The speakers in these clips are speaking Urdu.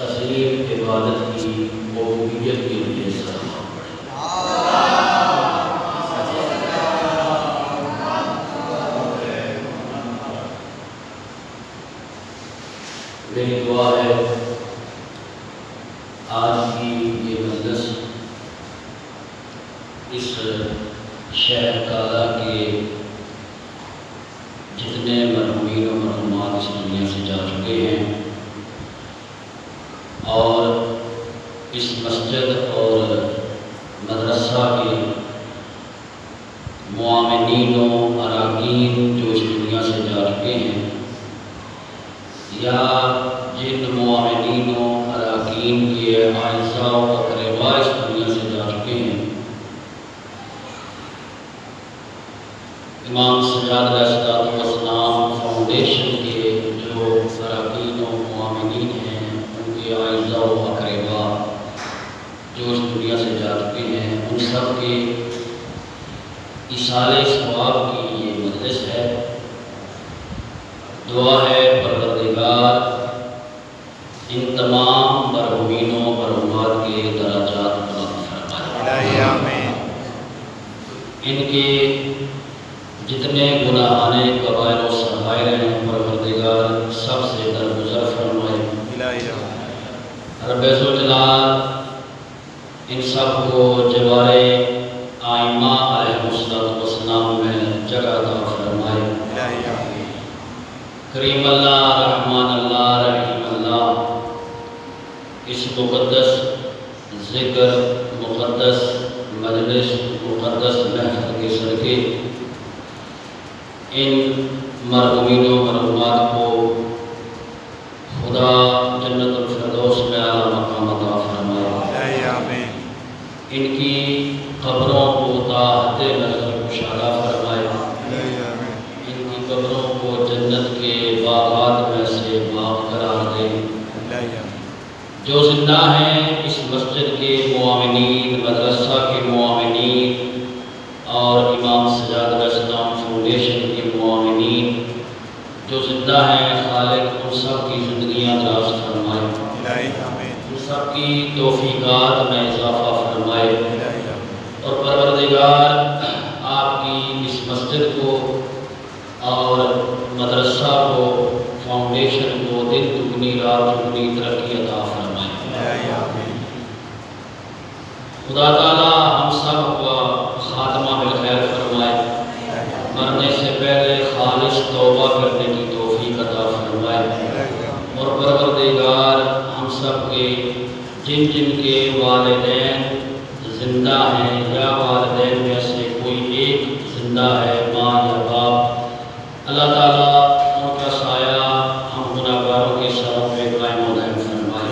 عظیم عبادت کی قبولیت کے لیے سلام پڑھیں۔ میری دعا ہے آج کی یہ مجلس اس شہر کالا کے جتنے مرحومین و مرحومات اس دنیا سے جا چکے ہیں اور اس مسجد اور مدرسہ کے معاونین و اراکین جو اس دنیا سے جا چکے ہیں یا جن معاونین و اراکین کے اعزاء و اقرباء اس دنیا سے جا چکے ہیں، امام سجاد علیہ السلام فاؤنڈیشن کے جو اراکین و معاونین ہیں، ان کے اعزاء و اقرباء جو اس دنیا سے جا چکے ہیں، ان سب کے ایصال ثواب کی یہ مجلس ہے۔ دعا ہے پروردگار ان تمام مرحومین و مرحومات کے درجات بلند فرمائے، آمین۔ ان کے جتنے گناہانے کبائر و صغائر ہیں پروردگار سب سے درگزر فرمائے، رب ذوالجلال ان سب کو جوار ائمہ علیہ السلام میں جگہ عطا فرمائے۔ کریم اللہ، رحمان اللہ، رحیم اللہ اس مقدس ذکر، مقدس مجلس، مقدس محفل کے صدقے ان مرحومین و مرحومات کو خدا جنت الفردوس میں اعلیٰ مقام عطا فرمائے، آمین۔ ان کی قبروں کو تا حد نظر کشادہ فرمائے، ان کی قبروں کو جنت کے باغات میں سے باغ قرار دے۔ جو زندہ ہیں اس مسجد کے معاونین، مدرسہ کے معاونین اور امام سجاد علیہ السلام فاؤنڈیشن کے معاونین جو زندہ ہیں، خالق ان سب کی زندگیاں دراز فرمائے، ان سب کی توفیقات میں اضافہ فرمائے، اور پروردگار آپ کی اس مسجد کو اور مدرسہ کو، فاؤنڈیشن کو دن دگنی رات دگنی ترقی عطا فرمائے۔ خدا تعالی ہم سب کا خاتمہ بالخیر فرمائے، مرنے سے پہلے خالص توبہ کرنے کی توفیق عطا فرمائے، اور پروردگار ہم سب کے جن کے والدین زندہ ہیں یا والدین میں سے کوئی ایک زندہ ہے، ماں یا باپ، اللہ تعالیٰ ان کا سایہ ہم گناہگاروں کے سروں پہ قائم و دائم فرمائے۔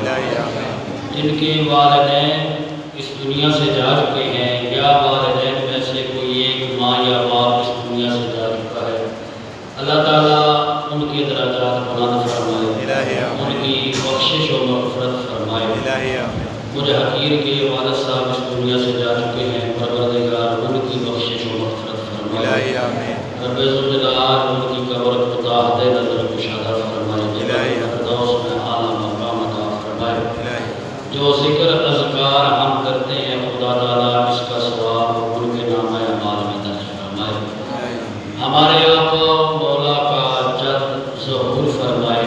جن کے والدین اس دنیا سے جا چکے ہیں یا والدین میں سے کوئی ایک ماں یا باپ اس دنیا سے جا چکا ہے، اللہ تعالیٰ ان کے درجات بلند فرمائے، ان کی بخشش و مغفرت فرمائے۔ مجھ حقیر کے والد صاحب اس دنیا سے جا چکے ہیں، پروردگار ان کی بخشش و مغفرت فرمائے، رب ذوالجلال ان کی قبر کو تا حد نظر کشادہ فرمائے، فردوس میں اعلیٰ مقام عطا فرمائے۔ جو ذکر اذکار ہم کرتے ہیں خدا تعالیٰ اس کا ثواب ان کے نامہ اعمال میں درج فرمائے، ہمارے آقا مولا کا جد ظہور فرمائے،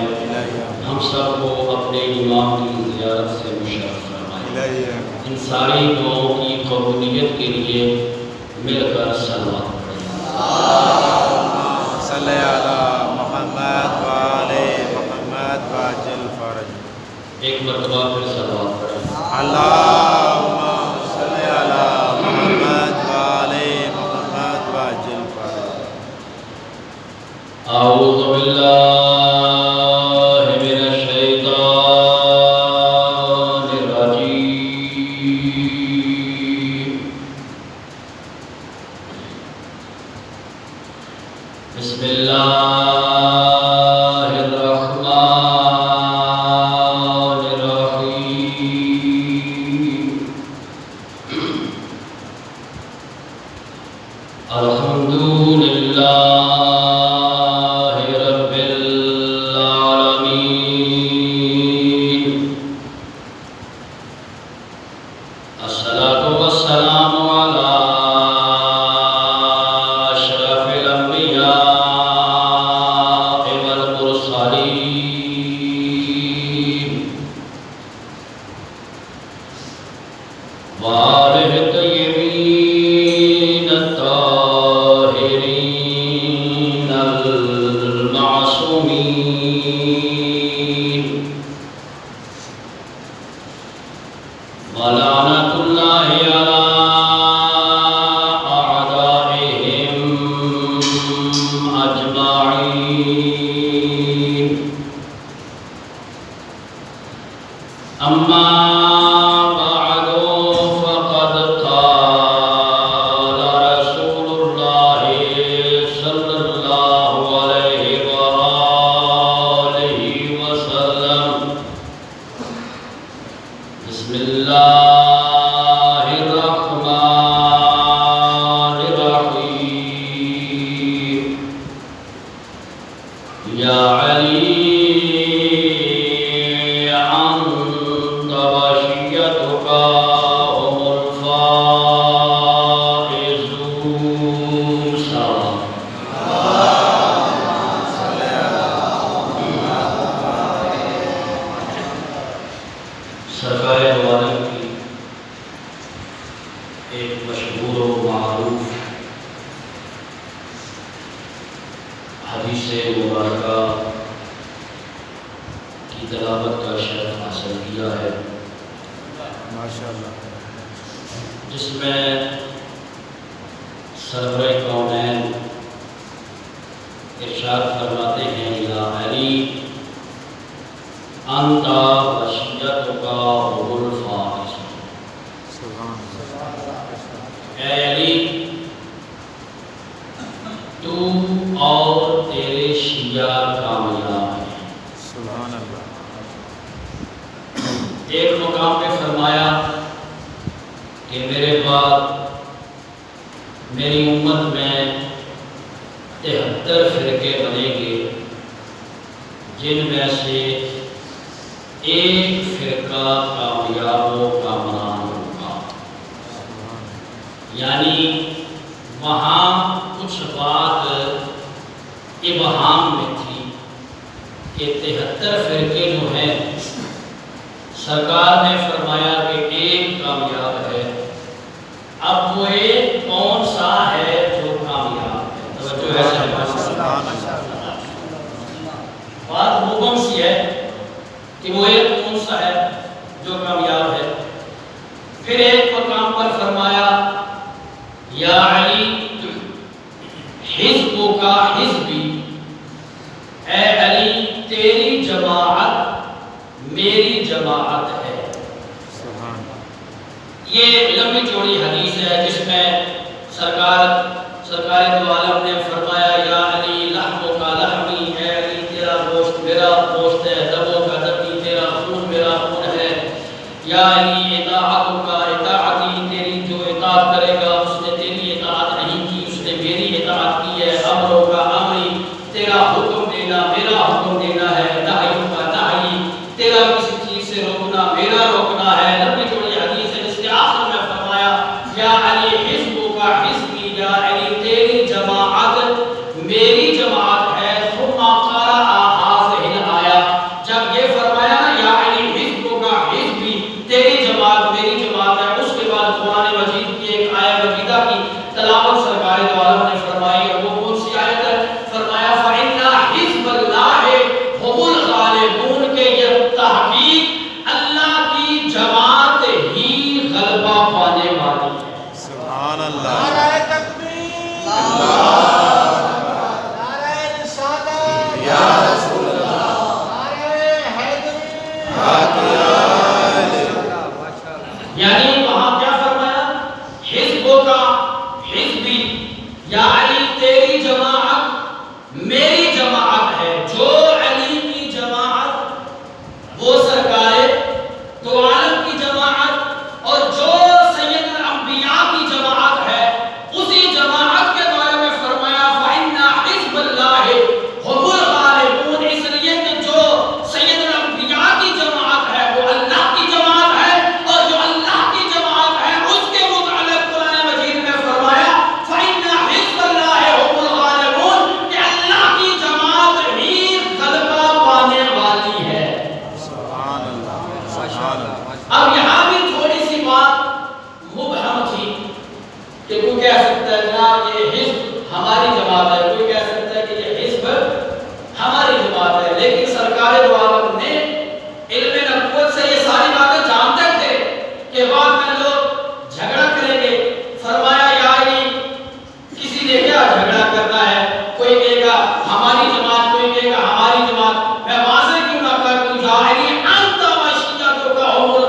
ہم سب کو اپنے امام کی زیارت سے مشرف فرمائے۔ ان ساری دعاؤں کی قبولیت کے لیے مل کر صلوات صلی علی محمد و آل محمد واجل فرج۔ ایک مرتبہ پھر صلوات پڑھیں۔ اللہم صلی علی محمد و آل محمد واجل فرج۔ اعوذ باللہ من الشیطان الرجیم، بسم اللہ الرحمن الرحیم۔ الحمدللہ رب العالمین، وآلہ الطیبین الطاہرین المعصومین ولعنۃ اللہ علی اعدائہم اجمعین اما ایک مقام پہ فرمایا کہ میرے بعد میری امت میں 73 فرقے بنیں گے، جن میں سے ایک فرقہ کامیاب و کامران ہوگا۔ یعنی وہاں کچھ بات ابہام میں تھی کہ 73 فرقے جو ہیں، سرکار نے فرمایا کہ ایک کامیاب ہے۔ اب وہ ایک کون سا ہے جو کامیاب ہے؟ توجہ ہے بات مبہم سی ہے کہ وہ ایک کون سا ہے جو کامیاب ہے۔ پھر ایک مقام پر فرمایا یا علی حزب کا حزبی، اے علی تیری جماعت میری جماعت ہے۔ یہ لمبی چوڑی حدیث ہے جس میں سرکار دو عالم نے فرمایا یا علی لحم کا لحمی، اے علی تیرا گوشت میرا گوشت ہے، دموں کا دمی تیرا خون میرا خون ہے۔ یا علی اطاعت کا اطاعتی، تیری جو اطاعت کرے گا اس نے تیری اطاعت نہیں کی، اس نے میری اطاعت کی ہے۔ امروں کا امری، تیرا حکم دینا میرا حکم دینا ہے۔ نہیوں کا نہی، تیرا کسی چیز سے روکنا میرا روکنا ہے۔ لمبی چوڑی حدیث ہے جس کے آخر میں فرمایا یا علی حزب کا حزبی، یا علی تیری جماعت میری جماعت ہے۔ ثم قرأ هذه الآیہ، جب یہ فرمایا نا یا علی حزب کا حزبی، تیری جماعت میری جماعت ہے، اس کے بعد قرآن مجید کی ایک آیہ مجیدہ کی تلاوت سرکار دو عالم نے فرمائی، اور وہ کون سی آیت ہے؟ فرمایا فَإِنَّ حِزْبَ اللَّهِ هُمُ الْغَالِبُونَ، کہ یہ تحقیق اللہ کی جماعت ہی غلبہ پانے والی ہے۔ سبحان اللہ، نعرہ تکبیر، نعرہ رسالت، یا رسول اللہ، نعرہ حیدری۔ یعنی وہاں کیا فرمایا؟ حزب کا حزبی، یا علی تیری جماعت میری جماعت ہے۔ جو علی کی جماعت وہ سرکار دو عالم کی جماعت، اور جو سید الانبیاء کی جماعت ہے اسی جماعت کے بارے میں فرمایا فَإِنَّ حِزْبَ اللَّهِ هُمُ الْغَالِبُونَ، اس لیے کہ جو سید الانبیاء کی جماعت ہے وہ اللہ کی جماعت ہے، اور جو اللہ کی جماعت ہے اس کے متعلق قرآن مجید میں فرمایا فَإِنَّ حِزْبَ اللَّهِ هُمُ الْغَالِبُونَ، کہ اللہ کی جماعت ہی غلبہ پانے والی ہے۔ سبحان اللہ، سبحان اللہ۔ اب یہاں بھی تھوڑی سی بات کہ کوئی کہہ سکتا ہے جناب یہ حزب ہماری جماعت ہے، کوئی کہہ سکتا ہے کہ یہ حزب ہماری جماعت ہے، لیکن سرکار دو عالم نے علم نبوت سے یہ ساری باتیں جانتے تھے کہ بعد میں لوگ جھگڑا کریں گے۔ فرمایا یا علی کسی نے کیا جھگڑا کرنا ہے، کوئی کہے گا ہماری جماعت، کوئی کہے گا ہماری جماعت، میں واضح کیوں نہ کر دوں یا علی انت و شیعتک کا عمر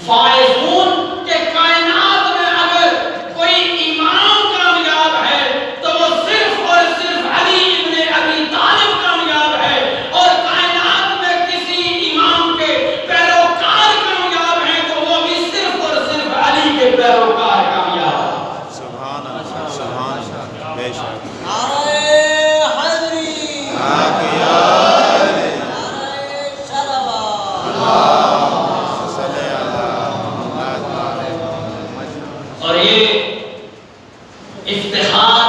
فائزون، کہ کائنات میں اگر کوئی امام کامیاب ہے تو وہ صرف اور صرف علی ابن ابی طالب کامیاب ہے، اور کائنات میں کسی امام کے پیروکار کامیاب ہیں تو وہ بھی صرف اور صرف علی کے پیروکار کامیاب ہیں۔ سبحان اللہ، سبحان اللہ، بے شک نعرہ حیدری، حق یا علی، نعرہ شربا، اللہم صلی علی محمد و آل محمد۔ اور یہ افتخار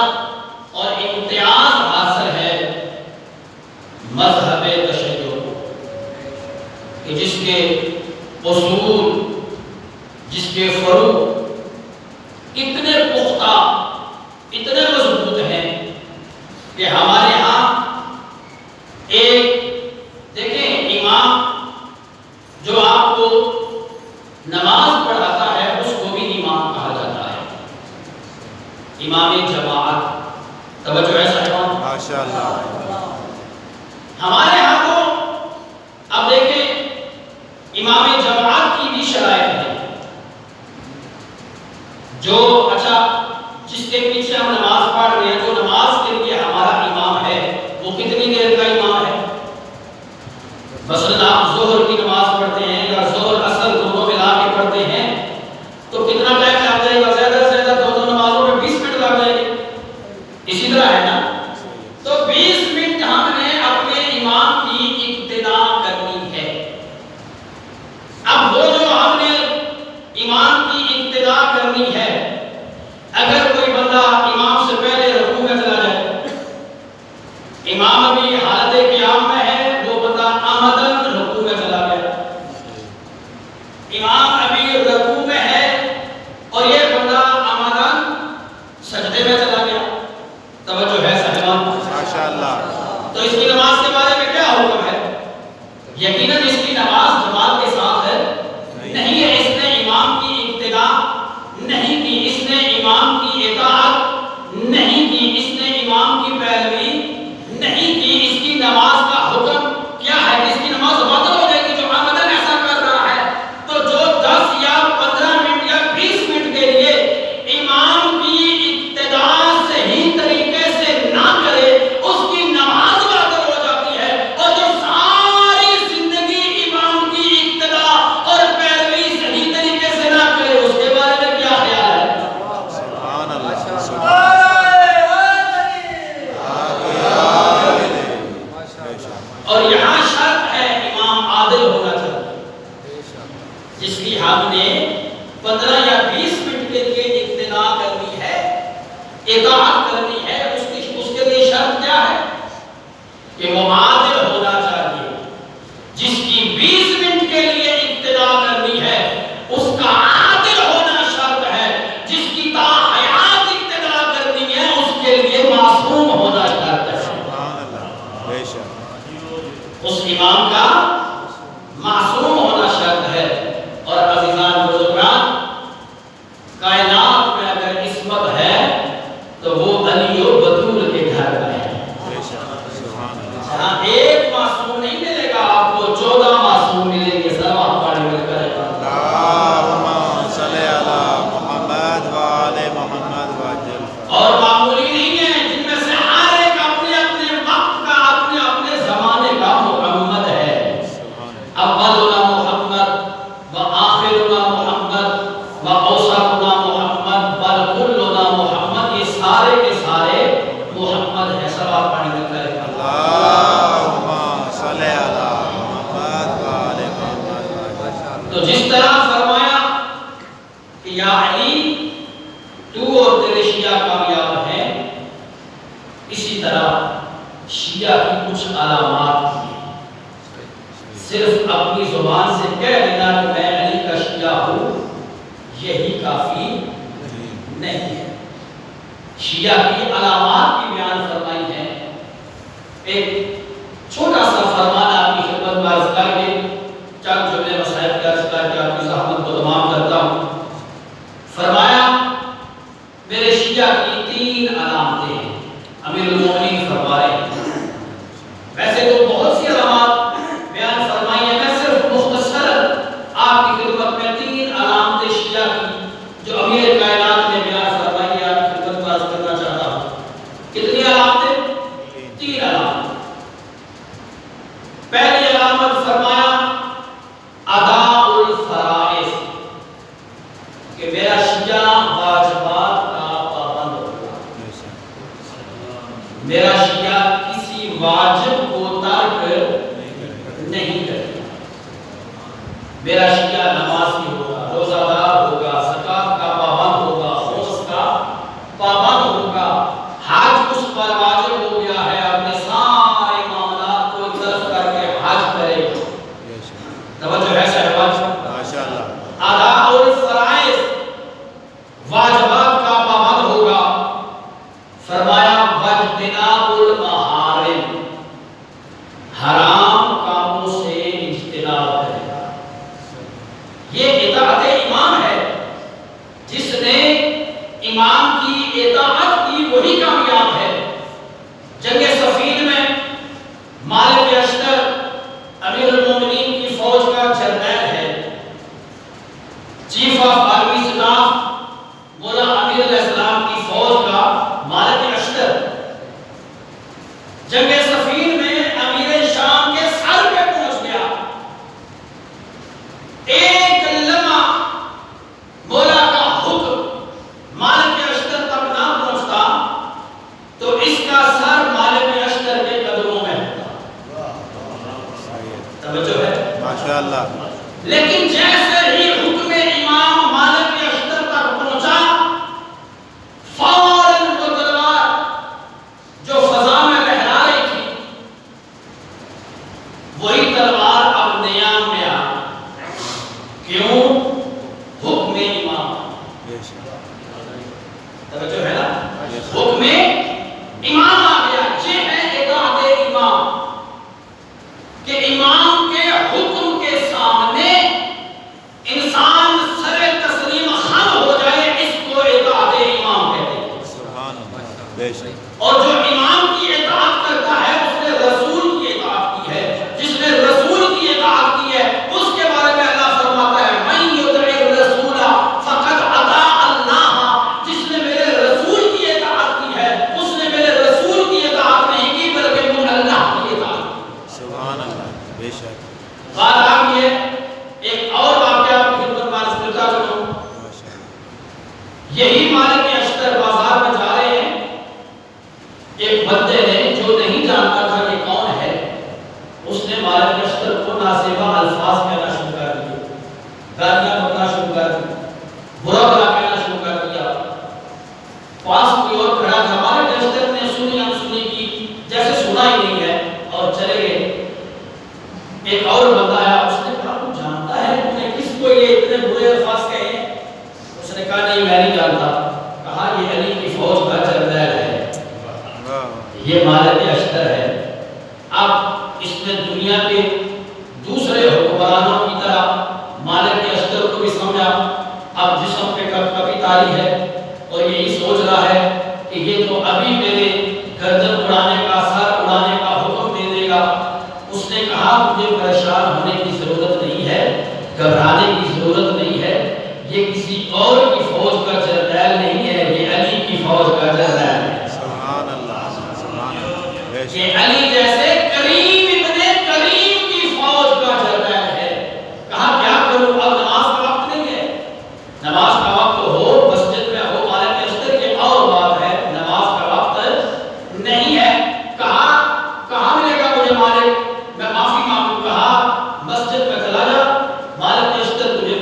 اور امتیاز حاصل ہے مذہب تشیع کہ جس کے اصول، جس کے فروع اتنے پختہ، اتنے مضبوط ہیں کہ ہمارے ہاں ایک دیکھیں امام جو آپ کو نماز پڑھاتا ہے اس کو بھی امام کہا جاتا ہے، امام جماعت۔ توجہ ہے صاحبان؟ ماشاء اللہ، ہمارے ہاں تو اب دیکھیں امام جماعت کی بھی شرائط ہے، جو اچھا جس کے پیچھے ہم نماز پڑھ رہے ہیں، جو نماز کے لیے ہمارا امام ہے وہ کتنی دیر کا امام ہے؟ مثلا آپ ظہر کی نماز پڑھتے ہیں یا ظہر اثر دونوں ملا کے پڑھتے ہیں تو کتنا ٹائم لگ جائے گا؟ زیادہ سے زیادہ دونوں نمازوں میں 20 منٹ لگ جائیں گے، اسی طرح ہے نا؟ تو 20 منٹ ہم نے اپنے امام کی اقتدا کرنی ہے۔ اب وہ جو ہم نے امام کی اقتدا کرنی ہے، اگر کوئی بندہ امام سے پہلے رکوع میں چلا جائے، امام ابھی حالت قیام میں ہے، وہ بندہ عمدن رکوع میں چلا گیا، امام ابھی رکوع میں ہے اور یہ بندہ عمدن سجدے میں چلا گیا، توجہ ہے صاحبان؟ ماشاء اللہ، تو اس کی نماز کے بارے میں کیا حکم ہے؟ یقیناً اس کی نماز جماعت کے ساتھ ہے نہیں ہے، اس نے امام کی اقتدا نہیں کی، اس نے امام کی اطاعت نہیں کی، اس نے امام کی پیروی نہیں کی، اس کی نماز کا حکم کیا ہے کہ اس کی نماز باطل ہو جائے گی جو عمدن ایسا کر رہا ہے؟ تو جو 10 یا 15 منٹ یا 20 منٹ کے لیے امام کی اقتدا صحیح طریقے سے نہ کرے اس کی نماز باطل ہو جاتی ہے، اور جو ساری زندگی امام کی اقتدا اور پیروی صحیح طریقے سے نہ کرے اس کے بارے میں کیا خیال ہے؟ سبحان اللہ، سبحان اور یہاں شرط ہے امام عادل ہونا چاہیے، جس کی ہم نے 15 یا 20 منٹ کے لیے اقتدا کرنی ہے، اطاعت کرنی ہے، اس کے لیے شرط کیا ہے کہ وہ عادل ہونا چاہیے۔ جس کی 20 منٹ کے لیے اقتدا کرنی ہے اس کا عادل ہونا شرط ہے، جس کی تا حیات اقتدا کرنی ہے اس کے لیے معصوم ہونا شرط ہے۔ سبحان اللہ، بے شک اس امام کا معصوم ہونا شرط ہے۔ اور عزیزان بزرگان، کائنات میں اگر عصمت ہے تو وہ علی و بطول کے گھر میں ہے، بے شک، سبحان اللہ، جہاں ایک معصوم نہیں ملے گا آپ کو، 14 معصوم ملیں گے، سب آپ پڑھ مل کر اللہم صلی علی محمد و آل محمد وجل۔ اور معمولی نہیں ہے، جن میں سے ہر ایک اپنے اپنے وقت کا، اپنے اپنے زمانے کا محمد ہے۔ اولنا محمد و آخرنا محمد و اوسطنا محمد بل کلنا محمد، یہ سارے کے سارے محمد ہیں، سب آپ پڑھ مل کر اللہم صلی علی محمد و آل محمد وجل۔ تو جس طرح فرمایا کہ یا علی تو اور تیرے شیعہ کامیاب ہیں، اسی طرح شیعہ کی کچھ علامات ہیں، صرف اپنی زبان سے کہہ دینا کہ میں علی کا شیعہ ہوں یہی کافی شیعہ کی علامات بھی بیان فرمائی ہیں۔ ایک چھوٹا سا فرمان آپ کی خدمت میں عرض کر کے چند جملے مسائل کے عرض کر کے آپ کی زحمت کو تمام کرتا ہوں۔ فرمایا میرے شیعہ کی 3 علامتیں ہیں۔ امیر المومنین فرما رہے ہیں، ویسے تو بہت سی علامات بیان فرمائی ہیں، میں صرف مختصر آپ کی خدمت میں 3 علامتیں شیعہ کی جو امیر کائنات نے بیان فرمائی ہے آپ کی خدمت میں عرض کرنا چاہتا ہوں۔ کتنی علامتیں؟ 3 علامتیں۔ پہلی علامت فرمایا ادا الفرائض، کہ میرا شیعہ واجبات کا پابند ہوگا، میرا شیعہ کسی واجب کو ترک نہیں کرے گا، میرا شیعہ نمازی ہوگا، روزہ دار ہوگا، زکات کا پابند ہوگا، خمس کا پابند ہوگا، حج اس پر واجب ہو گیا ہے، اپنے سارے معاملات کو طرف کر کے حج کرے گا۔ توجہ ہے صاحبان، ماشاءاللہ، ادا الفرائض، واجبات کا پابند ہوگا۔ فرمایا واجتناب المحارم، حرام کاموں سے اجتناب کرے گا۔ یہ اطاعت امام ہے، جس نے امام کی اطاعت کی وہی کامیاب ہے۔ جنگ صفین میں مالک اشتر امیر المومنین کی فوج کا جرنیل ہے، چیف آف آرمی اسٹاف مولا امیر علیہ السلام کی فوج کا مالک اشتر جنگ صفین میں امیر شام کے سر پہ پہنچ گیا۔ ایک لمحہ مولا کا حکم مالک اشتر تک نہ پہنچتا تو اس کا سر مالک اشتر کے قدموں میں ہوتا۔ توجہ ہے ماشاءاللہ، لیکن جیسے ہی حکم امام مالک اشتر تک پہنچا، فوراً وہ تلوار جو فضا میں لہرا رہی تھی وہی تلوار اب نیام میں آ گئی۔ کیوں؟ حکم امام۔ توجہ ہے نا، حکم امام آ گیا۔ یہ ہے اطاعت امام، کہ امام کے حکم کے سامنے انسان سر تسلیم خم ہو جائے، اس کو اطاعت امام کہتے ہیں۔ سبحان اللہ، بے شک، اور جو امام کی اطاعت کرتا ہے اس نے رسول کی اطاعت کی ہے، جس نے رسول کی اطاعت کی ہے اس کے بارے میں اللہ فرماتا ہے من یطع الرسول فقد اطاع اللہ، جس نے میرے رسول کی اطاعت کی ہے اس نے میرے رسول کی اطاعت نہیں کی بلکہ وہ اللہ کی اطاعت کی۔ سبحان اللہ، بے شک، بات آپ یہ ایک اور واقعہ آپ کی خدمت میں عرض کرتا چلوں۔ ماشاءاللہ، یہی مالک اشتر بازار میں جا رہے ہیں، ایک بندے نے جو نہیں جانتا تھا کہ کون ہے، اس نے مالک اشتر کو نازیبا الفاظ کہنا شروع کر دیے، گالیاں بکنا شروع کر دی، برا بھلا کہنا شروع کر دیا۔ پاس کوئی اور کھڑا تھا، مالک اشتر نے سنی انسنی کی جیسے سنا ہی نہیں ہے اور چلے گئے۔ ایک اور بندہ آیا، اس نے کہا تو جانتا ہے تم نے کس کو یہ اتنے برے الفاظ کہے ہیں؟ اس نے کہا نہیں میں نہیں جانتا۔ کہا یہ علی کی فوج کا جرنیل ہے، یہ مالک اشتر ہے۔ اب اس نے دنیا کے دوسرے حکمرانوں کی طرح مالک اشتر کو بھی سمجھا، اب جسم پہ کپی تاری ہے اور یہی سوچ رہا ہے کہ یہ تو ابھی میرے گردن اڑانے کا، سر اڑانے کا حکم دے دے گا۔ اس نے کہا مجھے پریشان ہونے کی ضرورت نہیں ہے، گھبرانے کی ضرورت نہیں ہے، یہ کسی اور کی فوج کا جرنیل نہیں ہے، یہ علی کی فوج کا جرنیل ہے۔ سبحان اللہ، سبحان اللہ، بے شک، یہ علی جیسے کریم ابن کریم کی فوج کا جرنیل ہے۔ کہا کیا کروں، اب نماز کا وقت نہیں ہے، نماز کا وقت ہو مسجد میں ہو مالک اشتر کی اور بات ہے، نماز کا وقت نہیں ہے۔ کہاں ملے گا مجھے مالک، میں معافی مانگوں۔ کہا مسجد میں چلا جا، مالک اشتر تجھے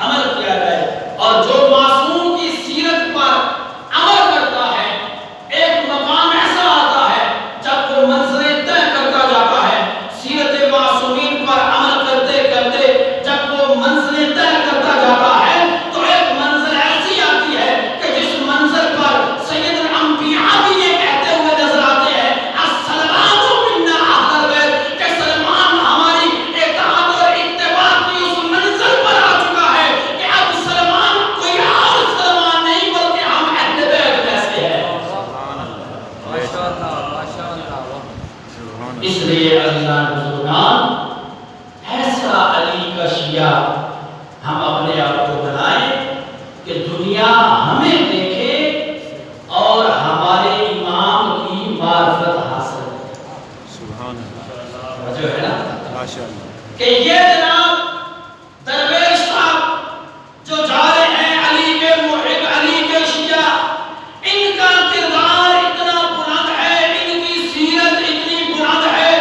عمل کیا جائے، اور جو معصوم کی سیرت پر عمل کرتا ہے ایک مقام ایسا آتا ہے جب وہ منزلیں طے کرتا جاتا ہے، سیرت معصومین پر عمل کرتے کرتے جب وہ منزلیں طے کرتا جاتا ہے تو ایک منزل ایسی آتی ہے کہ جس منزل پر سید الانبیاء بھی یہ کہتے ہوئے نظر آتے ہیں السلام منا اہل البیت، کہ سلمان ہماری اطاعت اور اتباع کی اس منزل پر آ چکا ہے کہ اب سلمان کوئی اور سلمان نہیں بلکہ ہم اہل بیت میں سے ہیں۔ اس لیے عزیزان بزرگان ایسا علی کا شیعہ ہم اپنے آپ کو بنائیں کہ دنیا ہمیں دیکھے اور ہمارے امام کی معرفت حاصل کرے۔ سبحان اللہ، جو ہے نا ماشاء اللہ، کہ یہ جناب درویش صاحب جو جا رہے ہیں علی کے محب، علی کے شیعہ، ان کا کردار اتنا بلند ہے، ان کی سیرت اتنی بلند ہے،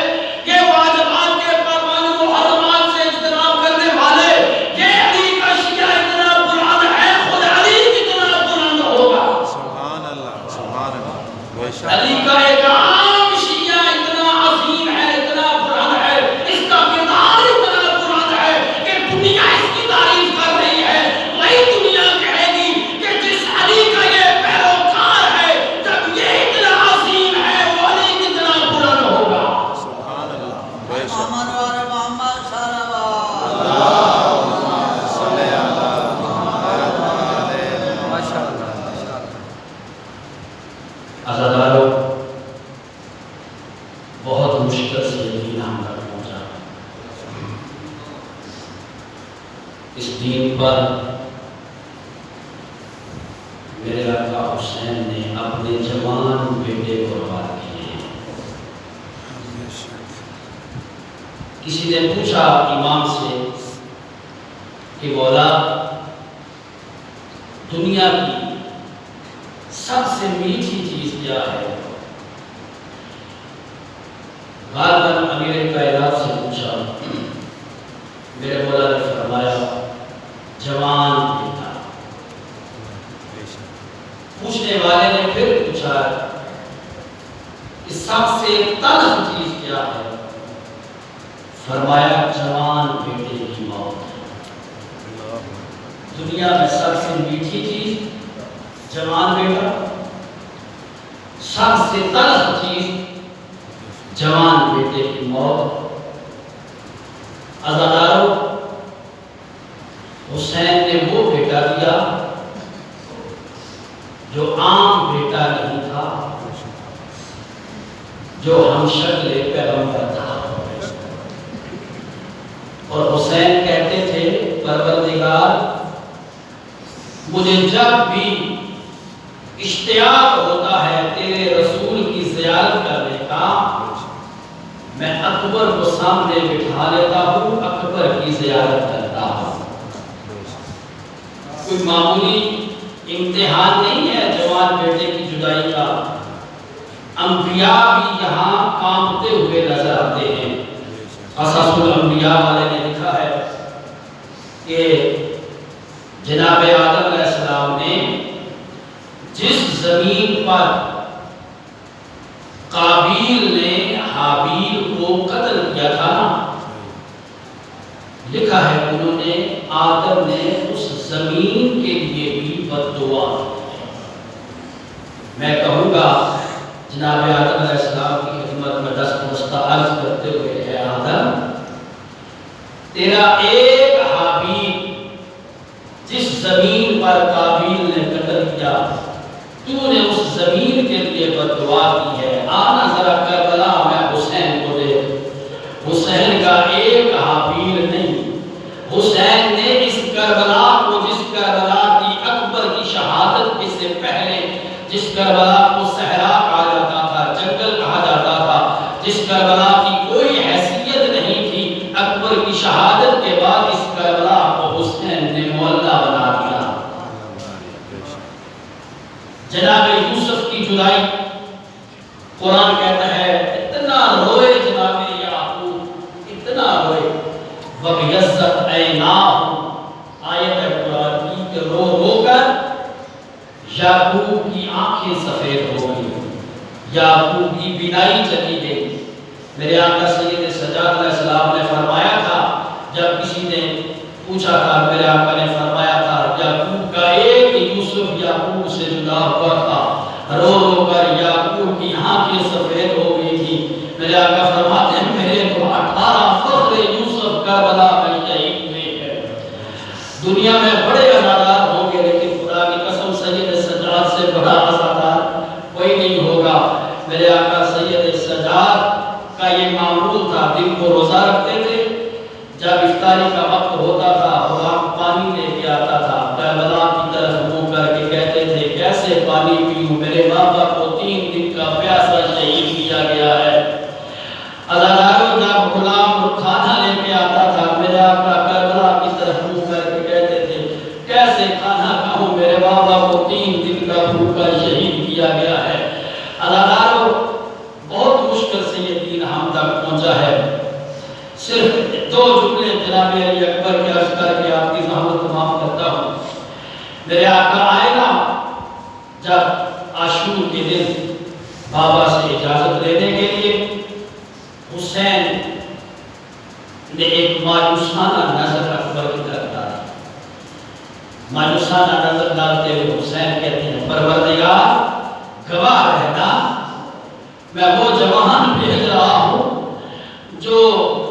یہ واجبات کے پابند، محرمات سے اجتناب کرنے والے، یہ علی کا شیعہ اتنا بلند ہے، خود علی کتنا بلند ہوگا۔ سبحان اللہ، سبحان اللہ، بے شک، علی کا ایک عام شیعہ اتنا عظیم ہے، اتنا بلند ہے، اس کا کردار اتنا بلند ہے کہ دنیا اس کی تعریف کر رہی ہے۔ وہی دنیا کہے گی کہ جس علی کا یہ پیروکار ہے، جب یہ اتنا عظیم ہے، وہ علی کتنا بلند ہوگا۔ سبحان اللہ، بے شک، محمد وال محمد صلوات۔ صلی اللہ ماشاء اللہ، ماشاء اللہ۔ عزادارو، بہت مشکل سے یہ دین ہم تک پہنچا۔ اس دین پر میرے آقا حسین نے اپنے جوان بیٹے قربان کیے ہیں۔ بے شک، کسی نے پوچھا امام سے کہ مولا دنیا کی سب سے میٹھی چیز کیا ہے؟ غالباً امیر کائنات سے پوچھا، میرے مولا نے فرمایا جوان بیٹا۔ بے شک، پوچھنے والے نے پھر پوچھا کہ سب سے تلخ چیز کیا ہے؟ فرمایا جوان بیٹے کی موت۔ دنیا میں سب سے میٹھی چیز جوان بیٹا، سب سے تلخ چیز جوان بیٹے کی موت۔ عزادارو، حسین نے وہ بیٹا دیا جو عام بیٹا نہیں تھا، جو ہم شکل پیغمبر تھا۔ اور حسین کہتے تھے پروردگار مجھے جب بھی اشتیاق ہوتا ہے تیرے رسول کی زیارت کرنے کا، میں اکبر کو سامنے بٹھا لیتا ہوں، اکبر کی زیارت کرتا ہوں۔ کوئی معمولی امتحان نہیں ہے جوان بیٹے کی جدائی کا۔ انبیاء بھی یہاں کانپتے ہوئے نظر آتے ہیں۔ قصص الانبیاء والے نے لکھا ہے کہ جناب آدم علیہ السلام نے جس زمین پر قابیل نے حابیل کو قتل کیا تھا نا، لکھا ہے انہوں نے آدم نے اس زمین کے لیے بھی بد دعا کی۔ میں کہوں گا جناب آدم علیہ السلام کی خدمت میں دست عرض کرتے ہوئے، اے آدم، تیرا ایک حابیل جس زمین پر قابیل نے قتل کیا، تو نے اس زمین کے لیے بد دعا کی ہے۔ آنا ذرا کربلا میں حسین کو دے۔ حسین کا ایک حابیل نہیں، حسین نے اس کربلا کو، جس کربلا کی اکبر کی شہادت اس سے پہلے، جس کربلا کو صحرا کہا جاتا تھا، جنگل کہا جاتا تھا، جس کربلا کی کوئی حیثیت نہیں تھی، اکبر کی شہادت کے بعد اس کربلا کو حسین نے معلّہ بنا دیا۔ جناب یوسف کی جدائی، قرآن کہتا ہے اتنا روئے جناب یعقوب، اتنا روئے، وَبِيَضَّتْ عَيْنَاهُ، آیت ہے کہ رو رو کر یعقوب کی آنکھیں سفید ہو گئی، یعقوب کی بینائی چلی گئی۔ میرے آقا سید سجاد علیہ السلام نے فرمایا تھا، جب کسی نے پوچھا تھا، میرے آقا نے فرمایا تھا یعقوب کا ایک یوسف یعقوب سے جدا ہوا تھا، رو رو کر یعقوب کی آنکھیں سفید ہو گئی تھی۔ میرے آقا فرماتے ہیں میرے تو 18 فخر یوسف کربلا میں شہید ہوئے ہیں۔ دنیا میں بڑے عزادار ہوں گے لیکن خدا کی قسم سید سجاد سے بڑا عزادار کوئی نہیں ہوگا۔ میرے آقا سید سجاد کا یہ معمول تھا، دن کو روزہ رکھتے تھے، جب افطاری کا وقت ہوتا تھا غلام پانی لے کے آتا تھا، کربلا کی طرف منہ کر کے کہتے تھے کیسے پانی پیوں، میرے بابا کو 3 دن کا پیاسا شہید کیا گیا ہے۔ عزاداروں جب غلام کھانا لے کے آتا تھا، میرے آقا کربلا کی طرف منہ کر کے کہتے تھے کیسے کھانا کھاؤں، میرے بابا کو 3 دن کا بھوکا شہید کیا گیا ہے۔ عزاداروں بہت مشکل سے یہ دین ہم تک پہنچا ہے۔ صرف 2 جملے جناب علی اکبر کے عرض کر کے آپ کی زحمت معاف کرتا ہوں۔ میرے آقا آئے نا جب عاشور کے دن بابا سے اجازت لینے کے لیے، حسین نے ایک مایوسانہ نظر اکبر کی طرف ڈالی۔ مایوسانہ نظر ڈالتے ہوئے حسین کہتے ہیں پروردگار گواہ رہنا، میں وہ جوان بھیج رہا ہوں جو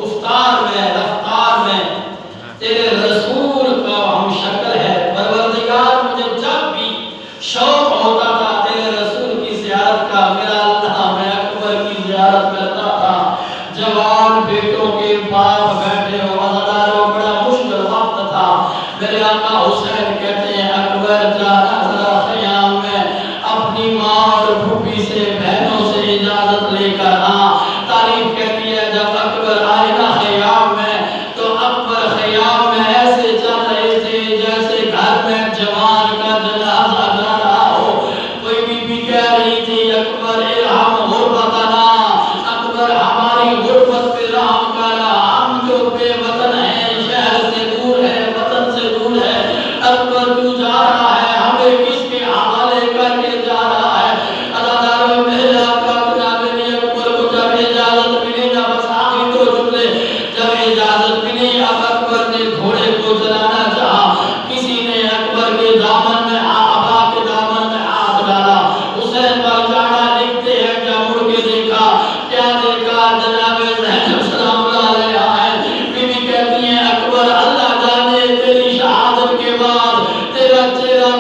گفتار میں رفتار میں تیرے رسول کا ہم شکل ہے۔ پروردگار مجھے جب بھی شوق ہوتا تھا تیرے رسول کی زیارت کا، میرا اللہ میں اکبر کی زیارت کرتا تھا۔ جوان بیٹوں کے باپ بیٹھے ہو، عزاداروں بڑا مشکل وقت تھا۔ میرے آقا حسین کہتے ہیں اکبر جانا ذرا خیام میں اپنی ماں اور پھوپھی سے بہنوں سے اجازت لے کر آ۔ تاریخ کہتی ہے جب اکبر آئے نا خیام میں تو اکبر خیام میں ایسے چل رہے تھے جیسے گھر میں جوان کا جنازہ جا رہا ہو۔ کوئی بی بی کہہ رہی تھی اکبر ارحم غربتنا، اکبر ہماری غربت پہ رحم کر، ہم جو بے وطن ہیں، شہر سے دور ہے، وطن سے دور ہے، اکبر تو جا رہا ہے ہمیں کس کے حوالے کر کے جا رہا ہے۔ عزاداروں میرے آقا جناب علی اکبر کو جب اجازت ملی نا، بس آخری 2 جملے، جب اجازت ملی اب اکبر نے گھوڑے کو چلانا چاہا، کسی نے اکبر کے دامن میں عبا کے دامن میں ہاتھ ڈالا۔ حسین پر جانا لکھتے ہیں جب مڑ کے دیکھا، کیا دیکھا، جناب زینب سلام اللہ علیہا ہے۔ بی بی کہتی ہیں اکبر اللہ جانے تیری شہادت کے بعد تیرا چہرہ